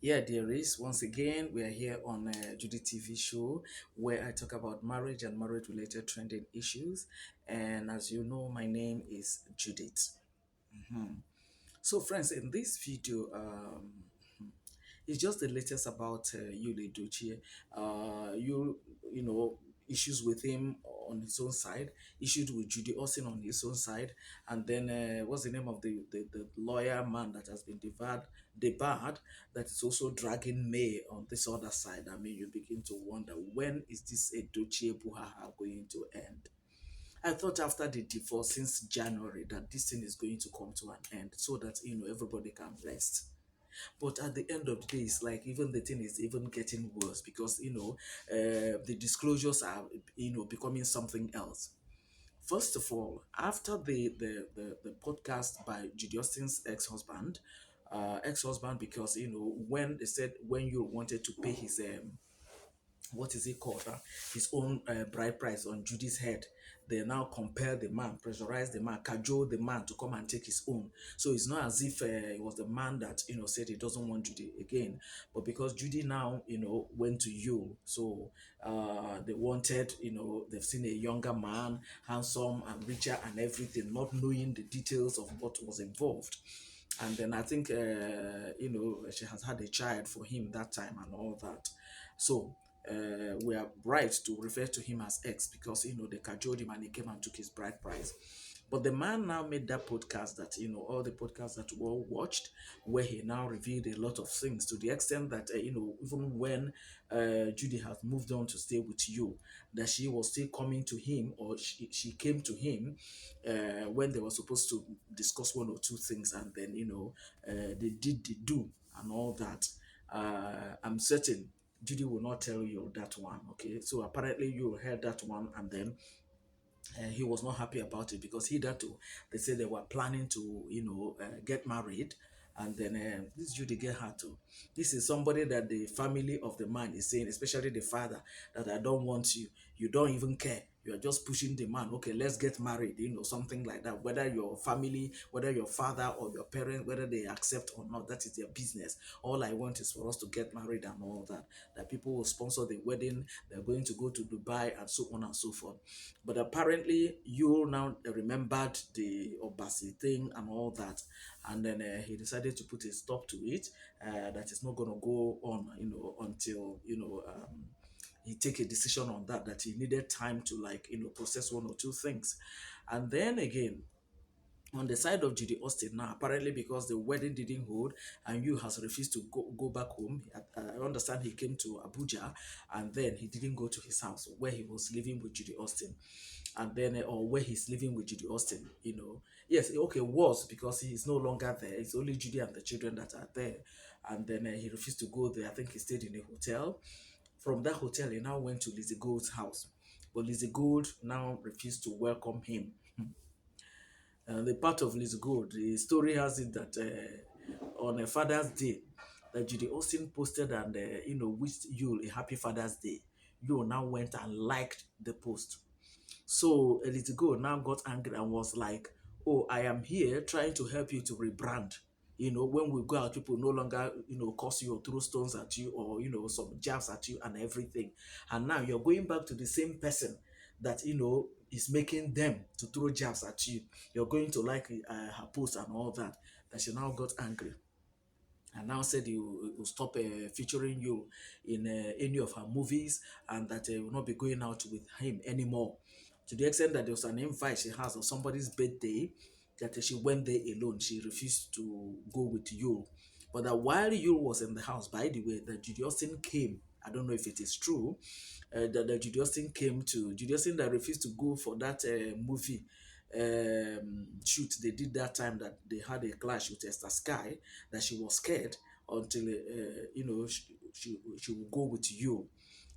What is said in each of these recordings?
Yeah, there is. Once again, we are here on Judy TV show where I talk about marriage and marriage related trending issues. And as you know, my name is Judith. Mhm. So, friends, in this video, it's just the latest about Yul Edochie. You know, issues with him on his own side, issues with Judy Austin on his own side, and then what's the name of the lawyer man that has been debarred that is also dragging May on this other side. I mean, you begin to wonder when is this Edochie Buhaha going to end? I thought after the divorce since January that this thing is going to come to an end so that everybody can rest. But at the end of the day, it's like even the thing is even getting worse because the disclosures are becoming something else. First of all, after the podcast by Judy Austin's ex-husband, because when they said when you wanted to pay his what is it called? His own bride price on Judy's head. They now compel the man, pressurize the man, cajole the man to come and take his own. So it's not as if it was the man that said he doesn't want Judy again, but because Judy now went to you, so they wanted they've seen a younger man, handsome and richer and everything, not knowing the details of what was involved. And then I think she has had a child for him that time and all that. So we are right to refer to him as ex because they cajoled him and he came and took his bride price. But the man now made that podcast that all the podcasts that we all watched, where he now revealed a lot of things to the extent that even when Judy has moved on to stay with you, that she was still coming to him, or she came to him when they were supposed to discuss one or two things, and then they did the do and all that. I'm certain Judy will not tell you that one. Okay, so apparently you heard that one, and then he was not happy about it because he that too. They said they were planning to get married, and then this Judy get her too. This is somebody that the family of the man is saying, especially the father, that I don't want you. You don't even care. You are just pushing the man. Okay, let's get married. Something like that. Whether your family, whether your father or your parents, whether they accept or not, that is their business. All I want is for us to get married and all that. That people will sponsor the wedding. They're going to go to Dubai and so on and so forth. But apparently, you now remembered the Obasi thing and all that, and then he decided to put a stop to it. That is not going to go on, until he take a decision on that. That he needed time to process one or two things, and then again on the side of Judy Austin now, apparently because the wedding didn't hold and you has refused to go back home. I understand he came to Abuja and then he didn't go to his house where he was living with Judy Austin. And then, or where he's living with Judy Austin. Yes, okay, was because he's no longer there. It's only Judy and the children that are there. And then he refused to go there. I think he stayed in a hotel. From that hotel, he now went to Lizzie Gold's house. But Lizzie Gold now refused to welcome him. The part of Liz Gold, the story has it that on a Father's Day, that Judy Austin posted and wished Yul a happy Father's Day. Yul now went and liked the post. So Elite Gold now got angry and was like, "Oh, I am here trying to help you to rebrand. When we go out, people no longer, curse you or throw stones at you or, some jabs at you and everything. And now you're going back to the same person that, is making them to throw jabs at you. You're going to like her post and all that." That she now got angry and now said he will stop featuring you in any of her movies and that will not be going out with him anymore. To the extent that there was an invite she has on somebody's birthday that she went there alone. She refused to go with you. But that while you was in the house, by the way, that Judy Austin came. I don't know if it is true. That Judy Austin came to Judy Austin that refused to go for that movie shoot they did that time that they had a clash with Esther Sky, that she was scared until she will go with you.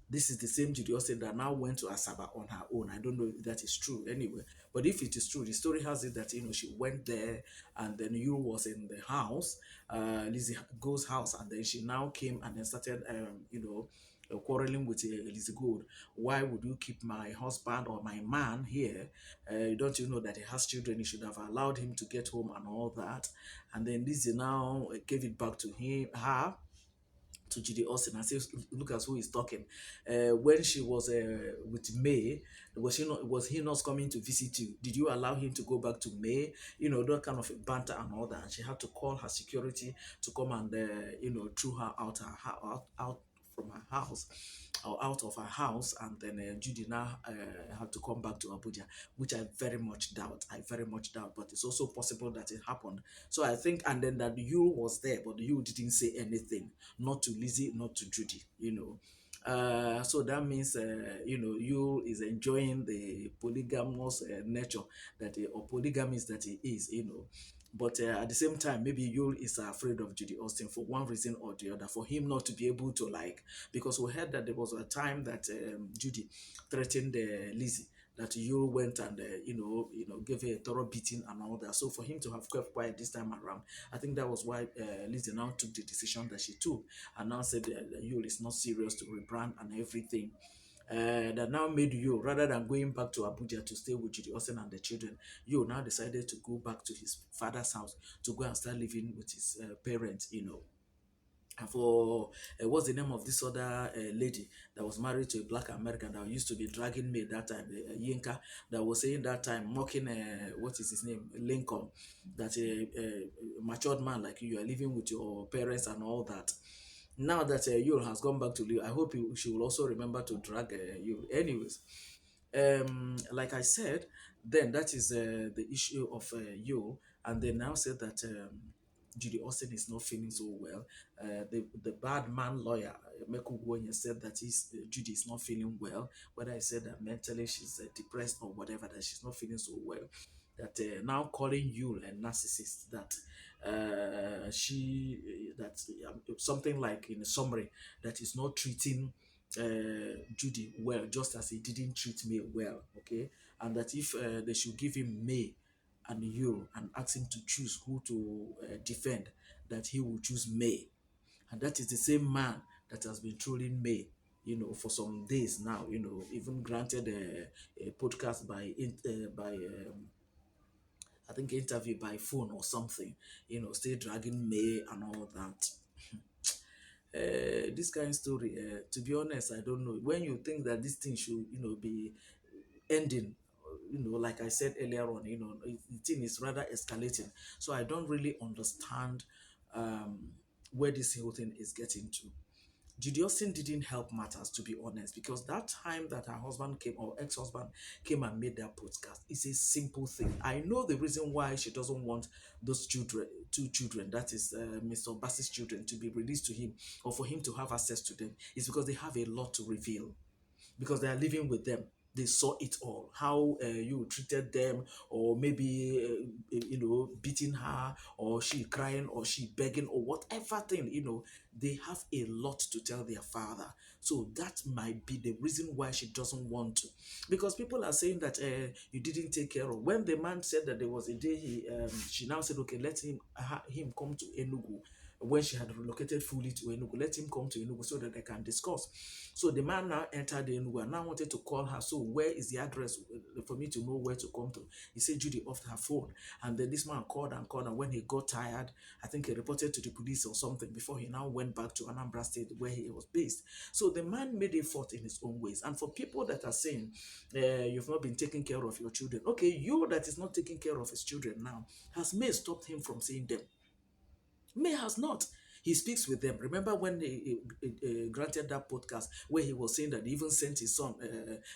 This is the same Judy Austin that now went to Asaba on her own. I don't know if that is true anyway. But if it is true, the story has it that she went there and then you was in the house, Lizzie Go's house, and then she now came and then started quarreling with Lizzie Gold. Why would you keep my husband or my man here? Don't you know that he has children? You should have allowed him to get home and all that. And then Lizzie now gave it back to her to Judy Austin and says, "Look at who is talking." When she was with May, was he not coming to visit you? Did you allow him to go back to May? That kind of banter and all that. And she had to call her security to come and threw her out from her house or out of her house, and then Judy now had to come back to Abuja, which I very much doubt. I very much doubt, but it's also possible that it happened. So I think, and then that you was there, but you didn't say anything, not to Lizzie, not to Judy. So that means, you is enjoying the polygamous nature that or polygamist that he is. But at the same time, maybe Yul is afraid of Judy Austin for one reason or the other, for him not to be able to because we heard that there was a time that Judy threatened Lizzie, that Yul went and gave her a thorough beating and all that. So for him to have kept quiet this time around, I think that was why Lizzie now took the decision that she took, and now said that Yul is not serious to rebrand and everything. That now made you, rather than going back to Abuja to stay with Judy Austin and the children, you now decided to go back to his father's house to go and start living with his parents. And for what's the name of this other lady that was married to a black American that used to be dragging me that time, Yinka, that was saying that time, mocking, what is his name, Lincoln, that a matured man like you are living with your parents and all that. Now that Yul has gone back to live, I hope she will also remember to drag Yul. Anyways, like I said, then that is the issue of Yul, and they now said that Judy Austin is not feeling so well. The bad man lawyer, Meku Gwonya, said that Judy is not feeling well, whether I said that mentally she's depressed or whatever, that she's not feeling so well. That now calling Yul a narcissist, that that something like, in a summary, that is not treating Judy well, just as he didn't treat me well, okay? And that if they should give him May and Yul and ask him to choose who to defend, that he will choose May. And that is the same man that has been trolling May, for some days now, even granted a podcast by I think interview by phone or something, still dragging May and all that. This kind of story, to be honest, I don't know. When you think that this thing should, be ending, like I said earlier on, the thing is rather escalating. So I don't really understand um, where this whole thing is getting to. Judy Austin didn't help matters, to be honest, because that time that her husband came, or ex-husband came and made that podcast, is a simple thing. I know the reason why she doesn't want those children, two children, that is Mr. Bass's children, to be released to him, or for him to have access to them, is because they have a lot to reveal, because they are living with them. They saw it all, how you treated them, or maybe beating her, or she crying, or she begging, or whatever thing. They have a lot to tell their father. So that might be the reason why she doesn't want to, because people are saying that you didn't take care of. When the man said that there was a day she now said, okay, let him come to Enugu, when she had relocated fully to Enugu, let him come to Enugu so that they can discuss. So the man now entered the Enugu and now wanted to call her. So where is the address for me to know where to come to? He said Judy off her phone. And then this man called and called. And when he got tired, I think he reported to the police or something before he now went back to Anambra State where he was based. So the man made a fault in his own ways. And for people that are saying you've not been taking care of your children, okay, you that is not taking care of his children now, has May stopped him from seeing them? May has not. He speaks with them. Remember when he granted that podcast where he was saying that he even sent his son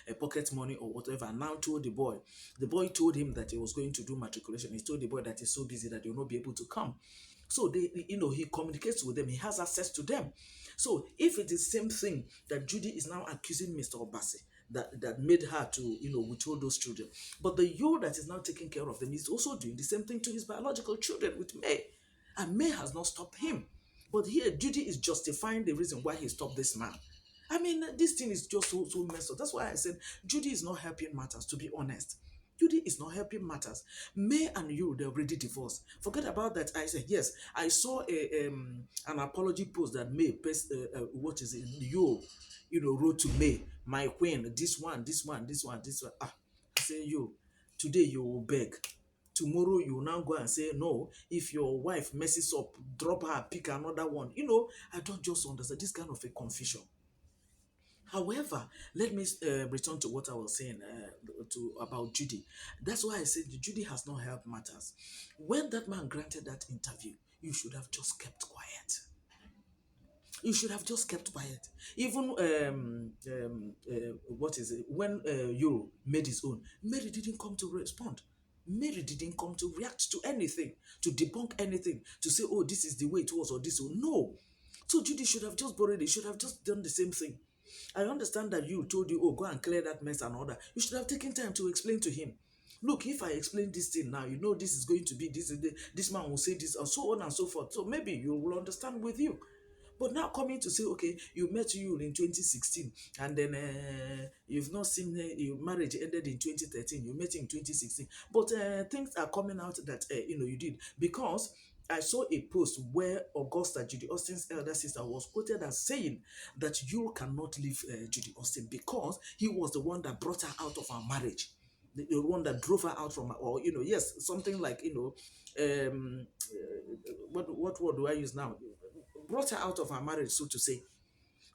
a pocket money or whatever, and now told the boy. The boy told him that he was going to do matriculation. He told the boy that he's so busy that he will not be able to come. So he communicates with them. He has access to them. So if it is the same thing that Judy is now accusing Mr. Obasi, that made her to withhold those children, but the you that is now taking care of them is also doing the same thing to his biological children with May. And May has not stopped him. But here, Judy is justifying the reason why he stopped this man. I mean, this thing is just so messed up. That's why I said Judy is not helping matters, to be honest. Judy is not helping matters. May and you, they're already divorced. Forget about that. I said, yes, I saw an apology post that May, what is it, wrote to May, my queen, this one. I say, you, today you will beg. Tomorrow you will now go and say, no, if your wife messes up, drop her, pick another one. I don't just understand this kind of a confusion. However, let me return to what I was saying about Judy. That's why I said Judy has not helped matters. When that man granted that interview, you should have just kept quiet. You should have just kept quiet. Even what is it? When you made his own, Mary didn't come to respond. Mary didn't come to react to anything, to debunk anything, to say, "Oh, this is the way it was," or this. Or no. So Judy should have just borrowed it. Should have just done the same thing. I understand that you told you, "Oh, go and clear that mess and all that." You should have taken time to explain to him. Look, if I explain this thing now, this is going to be this. This man will say this, and so on and so forth. So maybe you will understand with you. But now coming to say, okay, you met you in 2016, and then you've not seen your marriage ended in 2013. You met in 2016, but things are coming out that you did, because I saw a post where Augusta, Judy Austin's elder sister, was quoted as saying that you cannot leave Judy Austin because he was the one that brought her out of our marriage, the one that drove her out from her, or yes, something like what word do I use now? Brought her out of her marriage, so to say.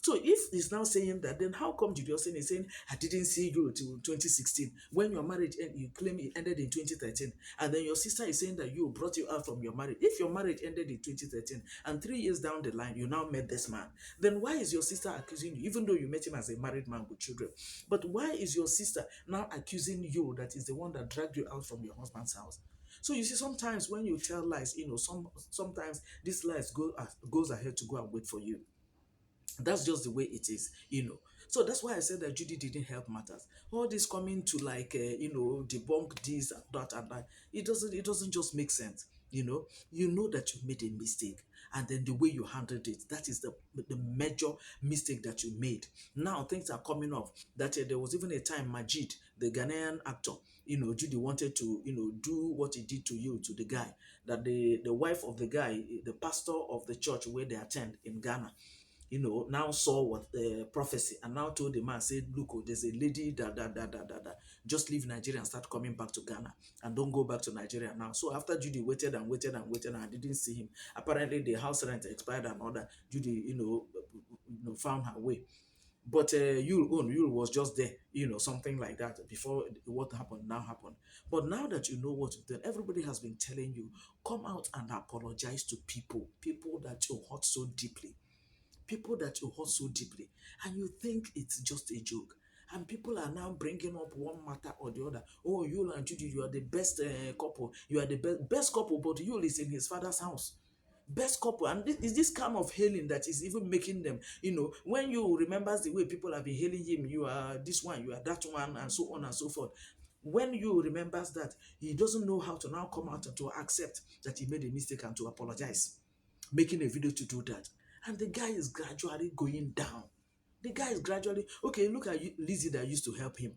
So if he's now saying that, then how come Judy Austin is saying, I didn't see you till 2016, when your marriage, you claim it ended in 2013, and then your sister is saying that you brought you out from your marriage. If your marriage ended in 2013, and 3 years down the line, you now met this man, then why is your sister accusing you, even though you met him as a married man with children, but why is your sister now accusing you that is the one that dragged you out from your husband's house? So you see, sometimes when you tell lies, sometimes these lies goes ahead to go and wait for you. That's just the way it is. So that's why I said that Judy didn't help matters. All this coming to like debunk this and that and that. It doesn't just make sense. You know that you made a mistake, and then the way you handled it, that is the major mistake that you made. Now things are coming up that there was even a time Majid, the Ghanaian actor, Judy wanted to do what he did to you, to the guy, that the wife of the guy, the pastor of the church where they attend in Ghana, now saw what the prophecy, and now told the man, said, look, oh, there's a lady that just leave Nigeria and start coming back to Ghana, and don't go back to Nigeria now. So after Judy waited and waited and waited and I didn't see him, apparently the house rent expired and all that. Judy, found her way. But Yul was just there, something like that, before what happened now happened. But now that you know what you've done, everybody has been telling you, come out and apologize to people that you hurt so deeply, people that you hurt so deeply, and you think it's just a joke. And people are now bringing up one matter or the other. Oh, Yul and Judy, you are the best couple. You are the best couple, but Yul is in his father's house. Best couple, and this is this kind of hailing that is even making them, when you remembers the way people have been hailing him, you are this one, you are that one, and so on and so forth. When you remembers that, he doesn't know how to now come out and to accept that he made a mistake and to apologize, making a video to do that. And the guy is gradually going down. The guy is gradually, okay, look at Lizzie that used to help him,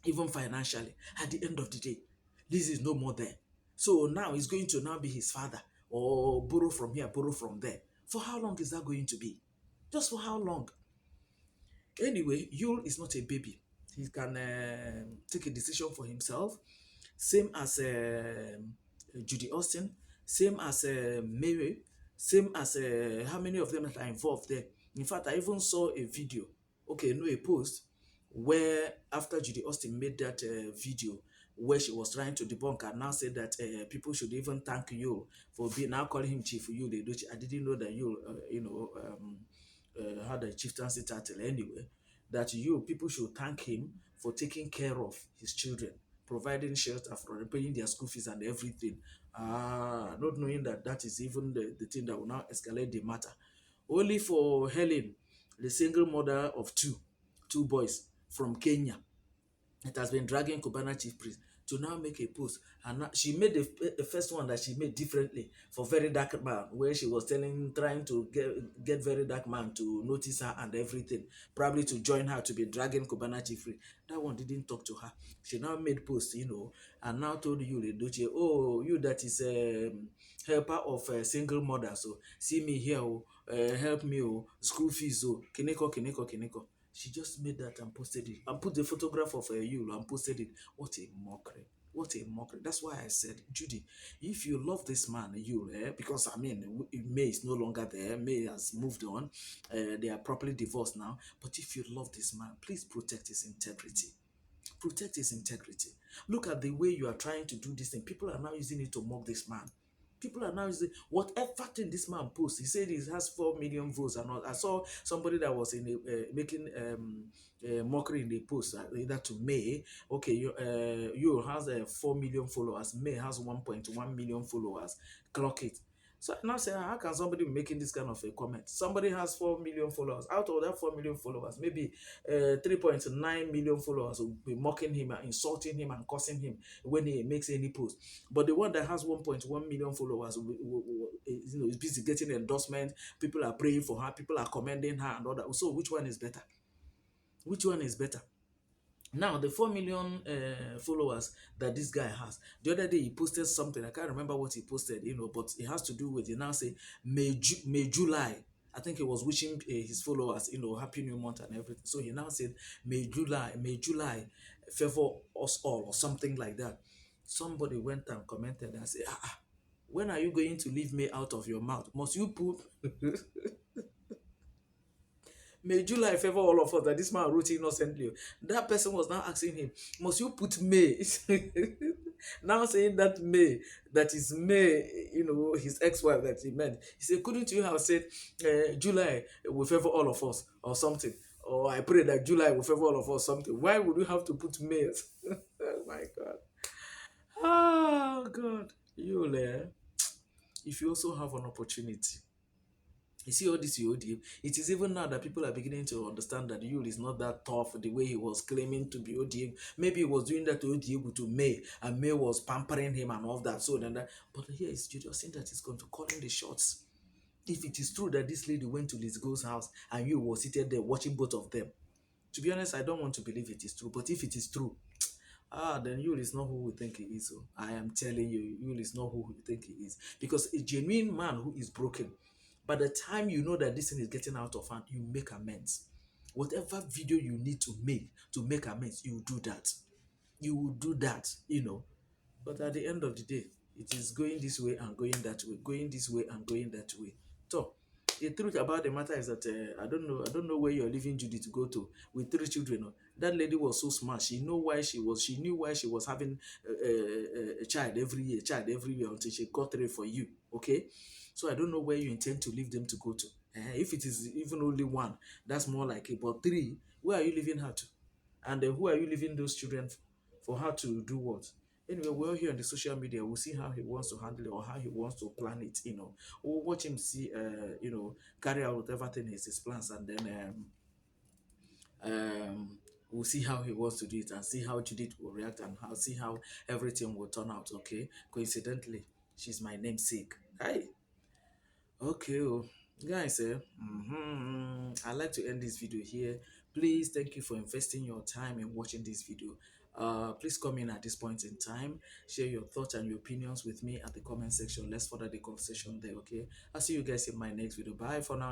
even financially. At the end of the day, Lizzie is no more there. So now he's going to now be his father, or borrow from here, borrow from there. For how long is that going to be? Just for how long? Anyway, Yul is not a baby. He can take a decision for himself. Same as Judy Austin, same as Mary, same as how many of them that are involved there. In fact, I even saw a video, okay, no, a post, where after Judy Austin made that video where she was trying to debunk and now said that people should even thank you for being, now calling him Chief Yul Edochie. I didn't know that you, had a chieftaincy title anyway. That people should thank him for taking care of his children, providing shelter for paying their school fees and everything. Not knowing that that is even the thing that will now escalate the matter. Only for Helen, the single mother of two boys from Kenya, it has been dragging Cubana chief priest to now make a post. And now, she made the first one that she made differently for Very Dark Man, where she was trying to get Very Dark Man to notice her and everything, probably to join her to be dragging Cubana chief priest. That one didn't talk to her. She now made posts, and now told Yul Edochie, oh, you that is helper of single mother, so see me here, help me, school fees, kineko, kineko, kineko. She just made that and posted it, and put the photograph of Yul and posted it. What a mockery. What a mockery. That's why I said, Judy, if you love this man, you, because I mean, May is no longer there. May has moved on. They are properly divorced now. But if you love this man, please protect his integrity. Protect his integrity. Look at the way you are trying to do this thing. People are now using it to mock this man. People are now using whatever thing this man posts. He said he has 4 million votes and all. I saw somebody that was in making mockery in the post either to May. Okay, you has 4 million followers. May has 1.1 million followers. Clock it. So now say, how can somebody be making this kind of a comment? Somebody has 4 million followers. Out of that 4 million followers, maybe 3.9 million followers will be mocking him and insulting him and cursing him when he makes any post. But the one that has 1.1 million followers is busy getting endorsement. People are praying for her. People are commending her and all that. So which one is better? Which one is better? Now, the 4 million followers that this guy has, the other day he posted something. I can't remember what he posted, but it has to do with, he now say, May July. I think he was wishing his followers, Happy New Month and everything. So he now said, May July favor us all, or something like that. Somebody went and commented and said, when are you going to leave May out of your mouth? Must you put May July favor all of us, that this man wrote innocently? That person was now asking him, must you put May? Now saying that May, that is May, his ex-wife that he meant. He said, couldn't you have said July will favor all of us or something? Or I pray that July will favor all of us something. Why would you have to put May? Oh my God. Oh God. You, if you also have an opportunity, you see all this ODM. It is even now that people are beginning to understand that Yul is not that tough the way he was claiming to be ODM. Maybe he was doing that to ODM to May, and May was pampering him and all that. So then that. But here is Julius saying that he's going to call in the shots. If it is true that this lady went to Liz Go's house and you were seated there watching both of them, to be honest, I don't want to believe it is true. But if it is true, then Yul is not who we think he is. Oh. I am telling you, Yul is not who we think he is. Because a genuine man who is broken, by the time you know that this thing is getting out of hand, you make amends. Whatever video you need to make amends, you do that. You will do that. But at the end of the day, it is going this way and going that way, going this way and going that way. So the truth about the matter is that I don't know where you're leaving Judy to go to with 3 children. Oh. That lady was so smart. She knew why she was having a child every year until she got three for you. Okay, so I don't know where you intend to leave them to go to. If it is even only one, that's more like it. But three, where are you leaving her to? And who are you leaving those children for her to do what? Anyway, we're all here on the social media. We'll see how he wants to handle it or how he wants to plan it. We'll watch him see, carry out whatever thing is his plans, and then we'll see how he wants to do it and see how Judith will react and see how everything will turn out. Okay, coincidentally, she's my namesake. Hi. Okay, guys, I'd like to end this video here. Please, thank you for investing your time in watching this video. Please come in at this point in time, share your thoughts and your opinions with me at the comment section. Let's further the conversation there. Okay, I'll see you guys in my next video. Bye for now.